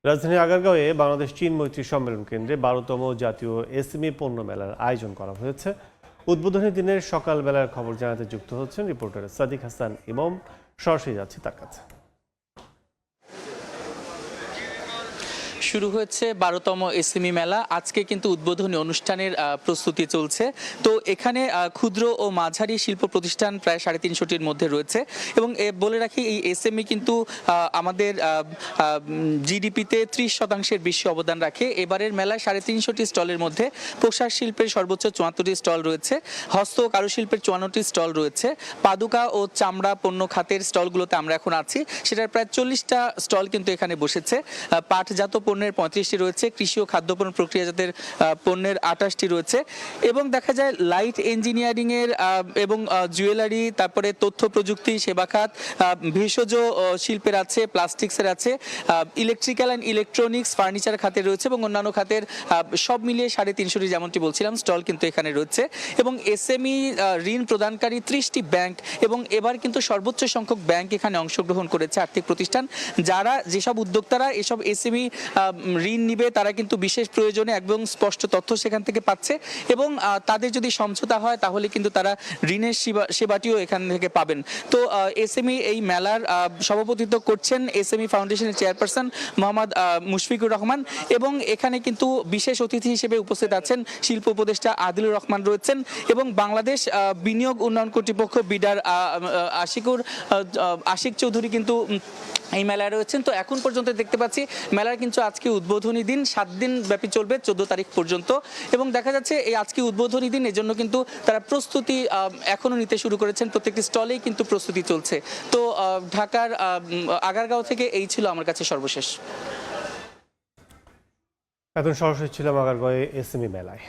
রাজধানীর আগারগাঁওয়ে বাংলাদেশ চীন মৈত্রী সম্মেলন কেন্দ্রে 12তম জাতীয় এসএমই পণ্য মেলার আয়োজন করা হয়েছে। উদ্বোধনী দিনের সকালবেলার খবর জানাতে যুক্ত হচ্ছেন রিপোর্টার সাদিক হাসান ইমাম। সরাসরি যাচ্ছি তার কাছে। শুরু হয়েছে 12তম এসএমই মেলা। আজকে কিন্তু উদ্বোধনী অনুষ্ঠানের প্রস্তুতি চলছে। তো এখানে ক্ষুদ্র ও মাঝারি শিল্প প্রতিষ্ঠান প্রায় 350টির মধ্যে রয়েছে এবং বলে রাখি এই এসএমই কিন্তু আমাদের জিডিপিতে 30% বেশি অবদান রাখে। এবারের মেলায় 350টি স্টলের মধ্যে পোশাক শিল্পের সর্বোচ্চ 74টি স্টল রয়েছে, হস্ত ও কারুশিল্পের 54টি স্টল রয়েছে, পাদুকা ও চামড়া পণ্য খাতের স্টলগুলোতে আমরা এখন আছি, সেটার প্রায় 40টা স্টল কিন্তু এখানে বসেছে। পাটজাত পণ্যের 35টি রয়েছে, কৃষি ও খাদ্যপণ্য প্রক্রিয়াজাতের পণ্যের 28টি রয়েছে এবং দেখা যায় লাইট ইঞ্জিনিয়ারিং এর এবং জুয়েলারি, তারপরে তথ্য প্রযুক্তি, সেবা খাত, ভেষজ শিল্পের আছে, প্লাস্টিক্সের আছে, ইলেকট্রিক্যাল অ্যান্ড ইলেকট্রনিক্স, ফার্নিচার খাতে রয়েছে এবং অন্যান্য খাতের সব মিলিয়ে 350টি যেমনটি বলছিলাম স্টল কিন্তু এখানে রয়েছে। এবং এসএমই ঋণ প্রদানকারী 30টি ব্যাংক এবং এবার কিন্তু সর্বোচ্চ সংখ্যক ব্যাংক এখানে অংশগ্রহণ করেছে, আর্থিক প্রতিষ্ঠান। যারা যেসব উদ্যোক্তারা এসব এসএমই ঋণ নিবে তারা কিন্তু বিশেষ প্রয়োজনে একদম স্পষ্ট তথ্য সেখান থেকে পাচ্ছে এবং তাদের যদি সমঝোতা হয় তাহলে কিন্তু তারা ঋণের সেবাটিও এখান থেকে পাবেন। তো এসএমই এই মেলার সভাপতিত্ব করছেন এসএমই ফাউন্ডেশনের চেয়ারপারসন মোহাম্মদ মুশফিকুর রহমান এবং এখানে কিন্তু বিশেষ অতিথি হিসেবে উপস্থিত আছেন শিল্প উপদেষ্টা আদিলুর রহমান রয়েছেন এবং বাংলাদেশ বিনিয়োগ উন্নয়ন কর্তৃপক্ষ বিডার আশিক চৌধুরী কিন্তু এই মেলায় রয়েছেন। তো এখন পর্যন্ত দেখতে পাচ্ছি মেলার কিন্তু আজকে উদ্বোধনী দিন, 7 দিন ব্যাপী চলবে, 14 তারিখ পর্যন্ত। এবং দেখা যাচ্ছে এই আজকে উদ্বোধনী দিন, এজন্য কিন্তু তারা প্রস্তুতি এখনো নিতে শুরু করেছেন, প্রত্যেকটি স্টলেই কিন্তু প্রস্তুতি চলছে। তো ঢাকার আগারগাঁও থেকে এই ছিল আমার কাছে সর্বশেষ। এখন সরাসরি ছিলাম আগারগাঁওয়ে এসএমই মেলায়।